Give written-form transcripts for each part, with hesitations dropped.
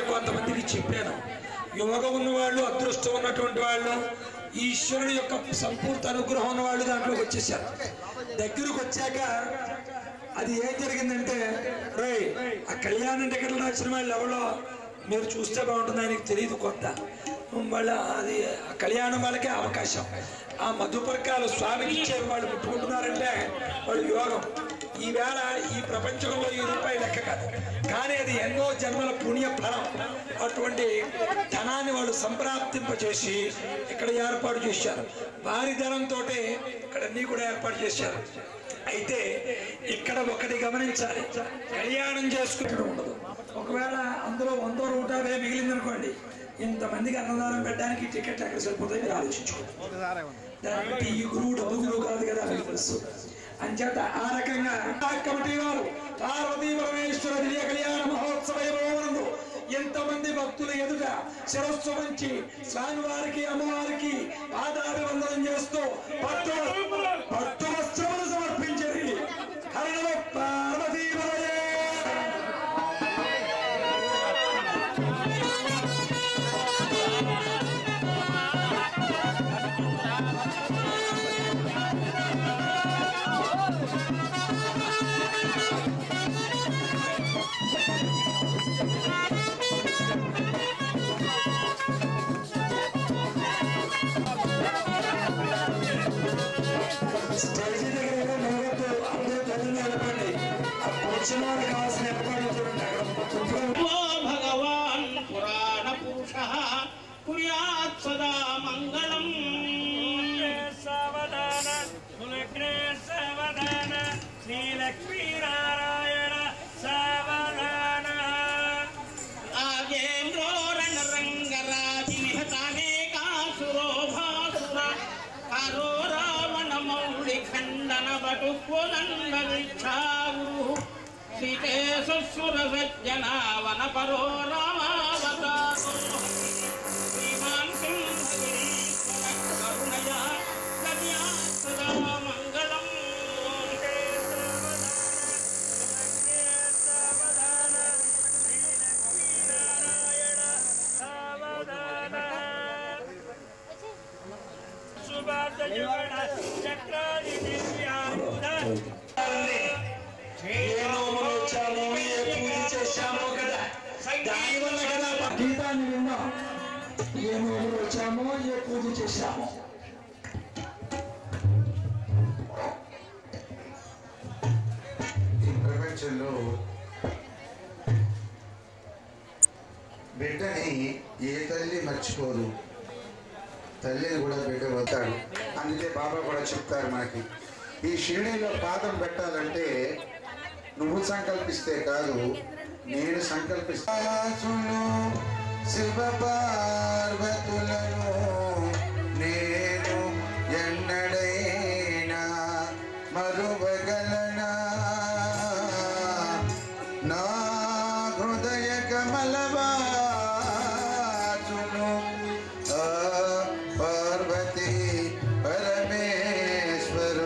కొంతమందికి చెప్పాను, యోగం ఉన్నవాళ్ళు, అదృష్టం ఉన్నటువంటి వాళ్ళు, ఈశ్వరుడు యొక్క సంపూర్ణ అనుగ్రహం ఉన్న వాళ్ళు దాంట్లోకి వచ్చేసారు. దగ్గరకు వచ్చాక అది ఏం జరిగిందంటే, రే ఆ కళ్యాణం టికెట్లు రాసిన వాళ్ళు ఎవరో మీరు చూస్తే బాగుంటుంది, ఆయనకి తెలియదు కొత్త వాళ్ళ అది కళ్యాణం వాళ్ళకే అవకాశం. ఆ మధుపర్కాలు స్వామికి ఇచ్చేవి వాళ్ళు ముట్టుకుంటున్నారంటే వాళ్ళు యోగం. ఈవేళ ఈ ప్రపంచంలో ఈ రూపాయి లెక్క కాదు, కానీ అది ఎన్నో జన్మల పుణ్య ఫలం. అటువంటి ధనాన్ని వాళ్ళు సంప్రాప్తింపచేసి ఇక్కడ ఏర్పాటు చేశారు. వారి ధనంతో ఇక్కడ అన్నీ కూడా ఏర్పాటు చేశారు. అయితే ఇక్కడ ఒకటి గమనించాలి, కళ్యాణం చేసుకుంటూ ఉండదు. ఒకవేళ అందులో 100 150 మిగిలిందనుకోండి, ఇంతమందికి అన్నదానం పెట్టడానికి టికెట్ ఎక్కడ సరిపోతాయి మీరు ఆలోచించుకోండి. దాన్ని బట్టి ఈ గురువు డబ్బు గురువు కాదు కదా మీకు తెలుసు. అంచేత ఆ రకంగా కమిటీ వారు పార్వతీ పరమేశ్వర దివ్య కళ్యాణ మహోత్సవ వైభవమునందు ఎంతమంది భక్తుల ఎదుట శిరస్సు వంచి స్వామివారికి అమ్మవారికి పాదాభివందనం చేస్తూ పట్టు వస్త్రములు సమర్పించరి. హర పార్వతీ भगवान् पुराण पुरुषः कुर्यात् सदा मङ्गलम्। सावधान कुलग्ने सावधान श्रीलक्ष्मीनारायण सावधान। आगेन्द्रो रणरङ्गराजिनिहतानेकासुरो भासुर करो रावणमौळि खण्डन बटुकोदण्डविच्छागुरुः श्रीकेशुर सज्जनावन परो रामावतारो श्रीमान् करुणया कन्यात् सदा मङ्गलम्। चक्रादि दिव्यायुध చేశామో కదా, దానివల్ల కదా గీతాన్ని విన్నాం. ఏ నోములు వచ్చామో, ఏ పూజ చేశామో. ఈ ప్రపంచంలో బిడ్డని ఏ తల్లి మర్చిపోదు, తల్లిని కూడా బిడ్డ వస్తాడు. అందుకే బాబా కూడా చెప్తారు మనకి, ఈ షిరిడీలో పాదం పెట్టాలంటే నువ్వు సంకల్పిస్తే కాదు, నేను సంకల్పిస్తాను. శివ పార్వతులను నేను ఎన్నడైనా మరువగలనా, నా హృదయ కమలవాసును పార్వతీ పరమేశ్వరులను.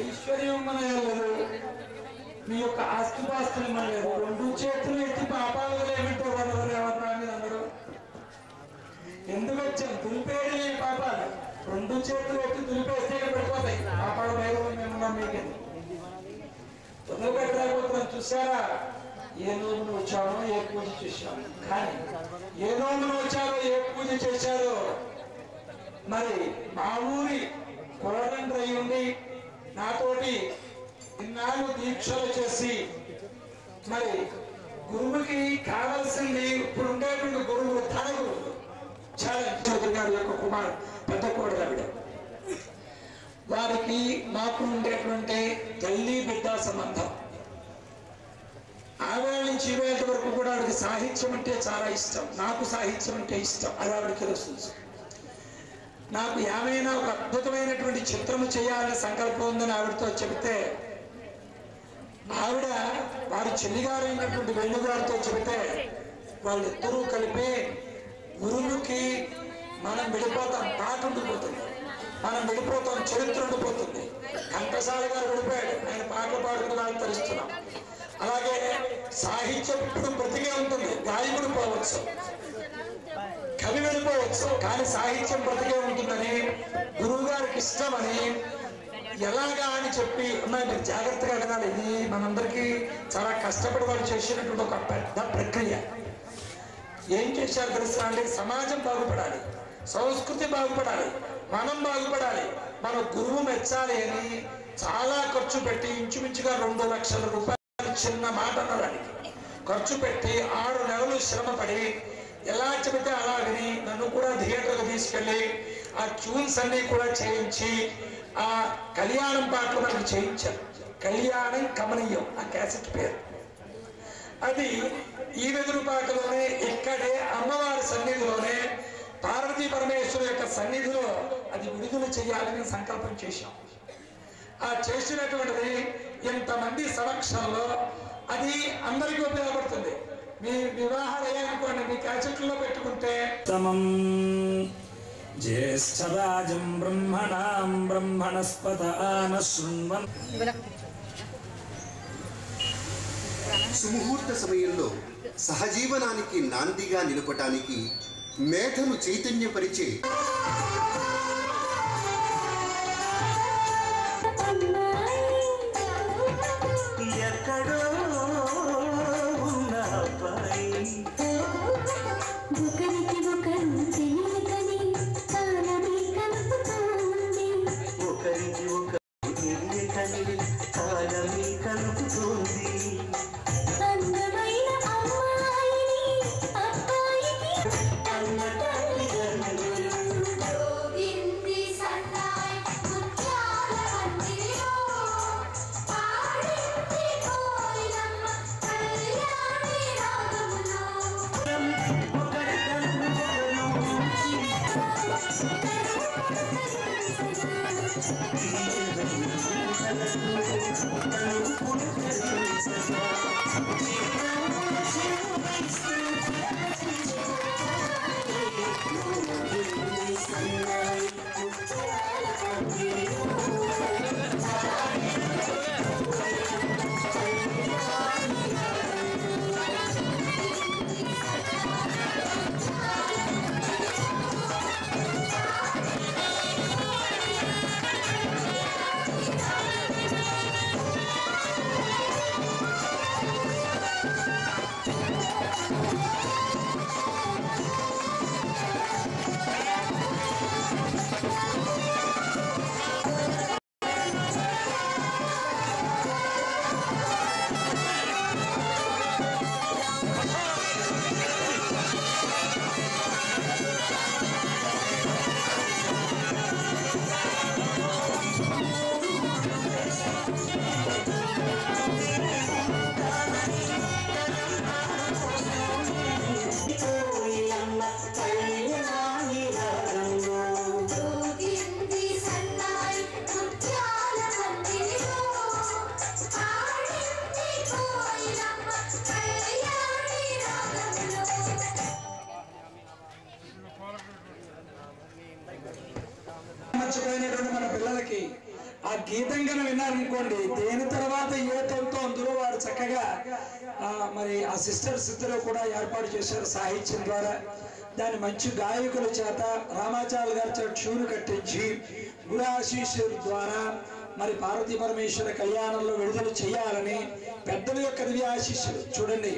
ఐశ్వర్యం మనలేదు, మీ యొక్క ఆస్తిపాస్తులు మనలేదు. రెండు చేతులు ఎత్తి పాపాలు ఏమిటో ఏమన్నా మీరు అందరూ ఎందుకు వచ్చాం? దులిపేది లేని పాపాలు. రెండు చేతులు ఎత్తి దులిపేస్తే పడిపోతాయి పాపాలు. మేమున్నాం మీకు వదిలిపెట్టలేకపోతున్నాం. చూసారా? ఏ నోమును వచ్చారో ఏ పూజ చేశారో, కానీ ఏ నోమును వచ్చారో ఏ పూజ చేశారో మరి మా ఊరి కోరండ్రి అయి ఉండి నాతోటి ఇన్నాళ్ళు దీక్షలు చేసి మరి గురువుకి కావలసింది ఇప్పుడు ఉండేటువంటి గురువులు తన గురువులు చౌదరి గారి యొక్క కుమారు పెద్ద కోడలు ఆవిడ. వారికి మాకు ఉండేటువంటి తల్లి బిడ్డ సంబంధం. ఆవేళ నుంచి ఈవేళ వరకు కూడా ఆవిడకి సాహిత్యం అంటే చాలా ఇష్టం. నాకు సాహిత్యం అంటే ఇష్టం. అది ఆవిడకి తెలుస్తుంది. నాకు ఏమైనా ఒక అద్భుతమైనటువంటి చిత్రము చేయాలని సంకల్పం ఉందని ఆవిడతో చెబితే, ఆవిడ వారి చెల్లిగారైనటువంటి వేణుగారితో చెబితే, వాళ్ళిద్దరూ కలిపి గురువుకి మనం విడిపోతాం, పాట ఉండిపోతుంది, మనం విడిపోతాం, చరిత్ర ఉండిపోతుంది. ఘంటసాల గారు విడిపోయాడు, ఆయన పాటలు పాడుకుని వాళ్ళు తరిస్తున్నాం. అలాగే సాహిత్యం ఇప్పుడు బ్రతికే ఉంటుంది. గాయకుడు పోవచ్చు, కవి వెళ్ళిపోవచ్చు, కానీ సాహిత్యం బ్రతికే ఉంటుందని గురువు గారికి ఇష్టమని ఎలాగా అని చెప్పి మీరు జాగ్రత్తగా వినాలి. ఇది మనందరికీ చాలా కష్టపడి వాళ్ళు చేసినటువంటి ఒక పెద్ద ప్రక్రియ. ఏం చేశారు తెలుసా అండి? సమాజం బాగుపడాలి, సంస్కృతి బాగుపడాలి, మనం బాగుపడాలి, మన గురువు మెచ్చాలి అని చాలా ఖర్చు పెట్టి ఇంచుమించుగా 2 లక్షల రూపాయలు, చిన్న మాట అన్నదానికి ఖర్చు పెట్టి 6 నెలలు శ్రమపడి ఎలా చెబితే అలా విని నన్ను కూడా థియేటర్కి తీసుకెళ్ళి ఆ ట్యూన్స్ అన్ని కూడా చేయించి ఆ కళ్యాణం పాటలు మనకు చేయించారు. కళ్యాణం కమనీయం ఆ క్యాసెట్ పేరు. అది ఈ వెదురుపాకలోనే ఇక్కడే అమ్మవారి సన్నిధిలోనే పార్వతీ పరమేశ్వరు యొక్క సన్నిధిలో అది విడుదల చేయాలని సంకల్పం చేశాం. ఆ చేసినటువంటిది ఇంతమంది సమక్షంలో అది అందరికీ ఉపయోగపడుతుంది. మీ వివాహాలు అయ్యానుకోండి, మీ క్యాసెట్లో పెట్టుకుంటే జ్యేష్ఠరాజం బ్రహ్మణాం బ్రహ్మణస్పత ఆన శృణ్వన్. సుముహూర్త సమయంలో సహజీవనానికి నాందిగా నిలపటానికి మేధను చైతన్యపరిచే ఎక్కడో ఉన్న అబ్బాయి ఒకరికి ఒకరు తెలియకని కాలమే కలుపుతోంది. ఆ గీతం కనుక విన్నారనుకోండి, దేని తర్వాత ఏ తొలతో అందులో వారు చక్కగా మరి ఆ సిస్టర్స్ ఇద్దరు కూడా ఏర్పాటు చేశారు సాహిత్యం ద్వారా. దాని మంచి గాయకుల చేత రామాచార్య గారి చేత ట్యూన్ కట్టించి గురు ఆశీస్సుల ద్వారా మరి పార్వతీ పరమేశ్వర కళ్యాణంలో విడుదల చేయాలని పెద్దల యొక్క దివ్య ఆశీస్సులు. చూడండి,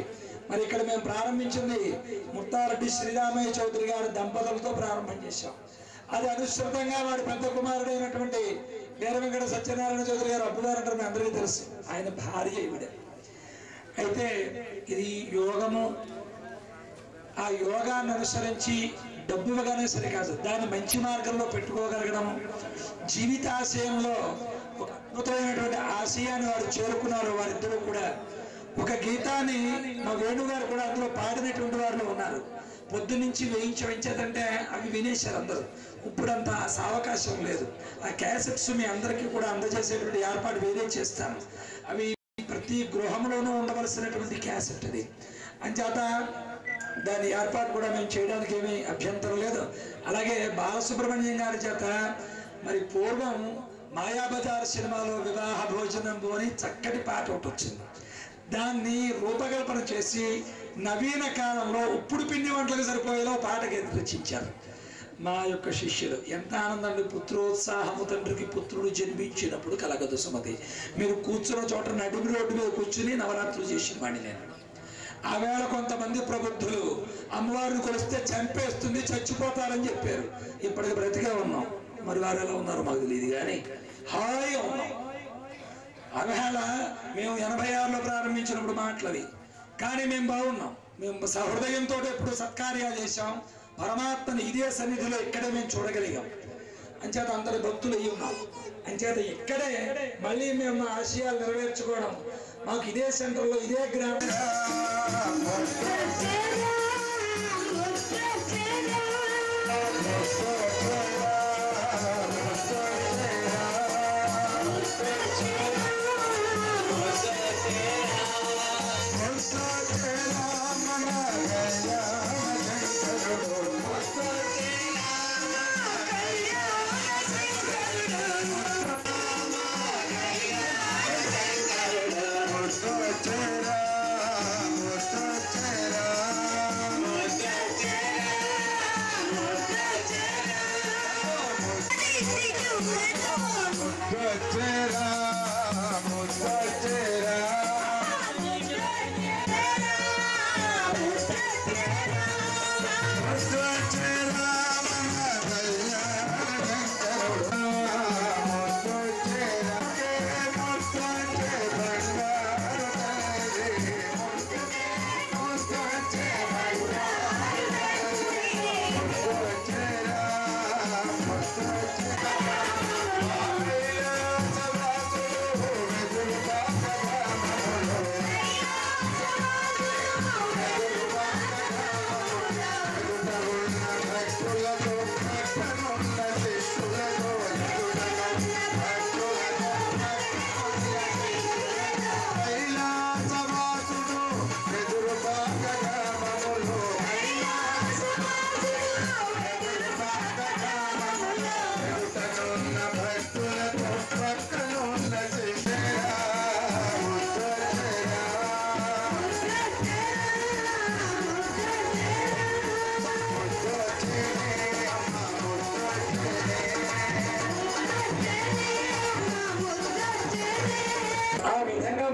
మరి ఇక్కడ మేము ప్రారంభించింది ముత్తారెడ్డి శ్రీరామయ్య చౌదరి గారి దంపతులతో ప్రారంభం చేశాం. అది అనుసృతంగా వాడి పెద్ద కుమారుడైనటువంటి వీర వెంకట సత్యనారాయణ చౌదరి గారు అబ్బుగారు అంటారు, మీ అందరికీ తెలుసు, ఆయన భార్య ఈవిడ. అయితే ఇది యోగము. ఆ యోగాన్ని అనుసరించి డబ్బు ఇవ్వగానే సరికాదు, దాన్ని మంచి మార్గంలో పెట్టుకోగలగడం. జీవితాశయంలో ఒక అద్భుతమైనటువంటి ఆశయాన్ని వారు చేరుకున్నారు. వారిద్దరూ కూడా ఒక గీతాన్ని మా వేణుగారు కూడా అందులో పాడినటువంటి వారిలో ఉన్నారు. పొద్దునుంచి వేయించేదంటే అవి వినేశారు అందరూ. ఇప్పుడంత సావకాశం లేదు. ఆ క్యాసెట్స్ మీ అందరికీ కూడా అందజేసేటువంటి ఏర్పాటు వేరే చేస్తాను. అవి ప్రతి గృహంలోనూ ఉండవలసినటువంటి క్యాసెట్ అది. అంచేత దాని ఏర్పాటు కూడా మేము చేయడానికి ఏమీ అభ్యంతరం లేదు. అలాగే బాలసుబ్రహ్మణ్యం గారి చేత మరి పూర్వం మాయాబజార్ సినిమాలో వివాహ భోజనం అని చక్కటి పాట ఒకటి వచ్చింది. దాన్ని రూపకల్పన చేసి నవీన కాలంలో ఉప్పుడు పిండి వంటలకు సరిపోయేలా పాటకి రచించారు మా యొక్క శిష్యులు. ఎంత ఆనందండి! పుత్రోత్సాహము తండ్రికి పుత్రుడు జన్మించినప్పుడు కలగదు సుమతి. మీరు కూర్చున్న చోట నడుము రోడ్డు మీద కూర్చుని నవరాత్రులు చేసిన వాడిని నేను. ఆ వేళ కొంతమంది ప్రబుద్ధులు అమ్మవారిని కొలిస్తే చంపేస్తుంది, చచ్చిపోతారని చెప్పారు. ఇప్పటికి బ్రతికే ఉన్నాం. మరి వారు ఎలా ఉన్నారో మాకు తెలియదు, కానీ హాయిగా ఉన్నాం. అవేళ మేము 86లో ప్రారంభించినప్పుడు మాటలవి, కానీ మేము బాగున్నాం. మేము సహృదయంతో ఎప్పుడు సత్కార్యాలు చేశాం. పరమాత్మని ఇదే సన్నిధిలో ఇక్కడే మేము చూడగలిగాం. అంచేత అందరి భక్తులు అయ్యి ఉన్నాం. అంచేత ఇక్కడే మళ్ళీ మేము ఆశయాలు నెరవేర్చుకోవడం, మాకు ఇదే సెంటర్లో ఇదే గ్రామం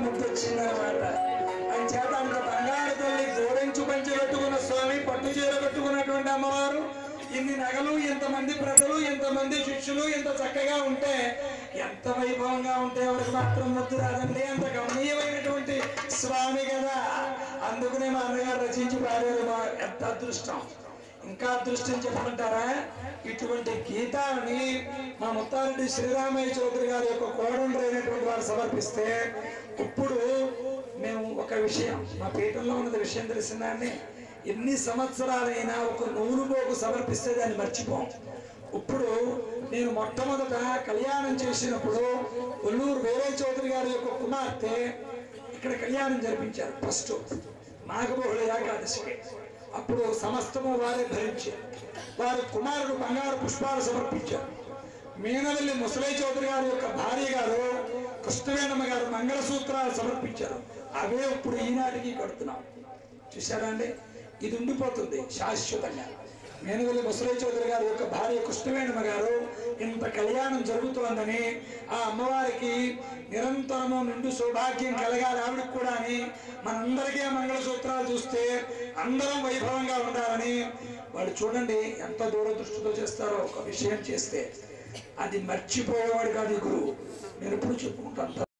ముద్దొచ్చిందనమాట. ఆయన చేత అంత బంగారు తల్లి గోరెంచు పంచి కట్టుకున్న స్వామి, పట్టు చీర కట్టుకున్నటువంటి అమ్మవారు, ఇన్ని నగలు, ఎంతమంది ప్రజలు, ఎంతమంది శిష్యులు, ఎంత చక్కగా ఉంటే, ఎంత వైభవంగా ఉంటే ఎవరికి మాత్రం ముద్దు రాదండి. అంత గమనీయమైనటువంటి స్వామి కదా. అందుకనే మా అన్నగారు రచించి పాడారు. మా ఎంత అదృష్టం! ఇంకా అదృష్టం చెప్పమంటారా? ఇటువంటి గీతాన్ని మా ముత్తారెడ్డి శ్రీరామయ్య చౌదరి గారి యొక్క కోడండ్రు అయినటువంటి వారు సమర్పిస్తే, ఇప్పుడు మేము ఒక విషయం, మా పీఠంలో ఉన్నది విషయం తెలిసిందాన్ని, ఎన్ని సంవత్సరాలైనా ఒక నూలు పోగు సమర్పిస్తే దాన్ని మర్చిపోం. ఇప్పుడు నేను మొట్టమొదట కళ్యాణం చేసినప్పుడు ఒల్లూరు వీరయ్య చౌదరి గారి యొక్క కుమార్తె ఇక్కడ కళ్యాణం జరిపించారు. ఫస్ట్ మాఘబహుళ ఏకాదశికి. అప్పుడు సమస్తము వారే భరించారు. వారి కుమారుడు బంగారు పుష్పాలు సమర్పించారు. మీనవల్లి ముసలయ్య చౌదరి గారి యొక్క భార్య కృష్ణవేణమ్మ గారు మంగళసూత్రాలు సమర్పించారు. అవే ఇప్పుడు ఈనాటికి కడుతున్నాం. చూశారా అండి? ఇది ఉండిపోతుంది శాశ్వతంగా. మేనుగల్లి బసవయ్య చౌదరి గారి యొక్క భార్య కృష్ణవేణమ్మ గారు ఇంత కళ్యాణం జరుగుతోందని ఆ అమ్మవారికి నిరంతరము నిండు సౌభాగ్యం కలగాలి ఆవిడకి కూడా అని మనందరికీ మంగళసూత్రాలు చూస్తే అందరం వైభవంగా ఉండాలని వాళ్ళు చూడండి ఎంత దూరదృష్టితో చేస్తారో. ఒక విషయం చేస్తే అది మర్చిపోయేవాడు కాదు ఈ గురువు. నేను ఎప్పుడు చెప్పుకుంటాను.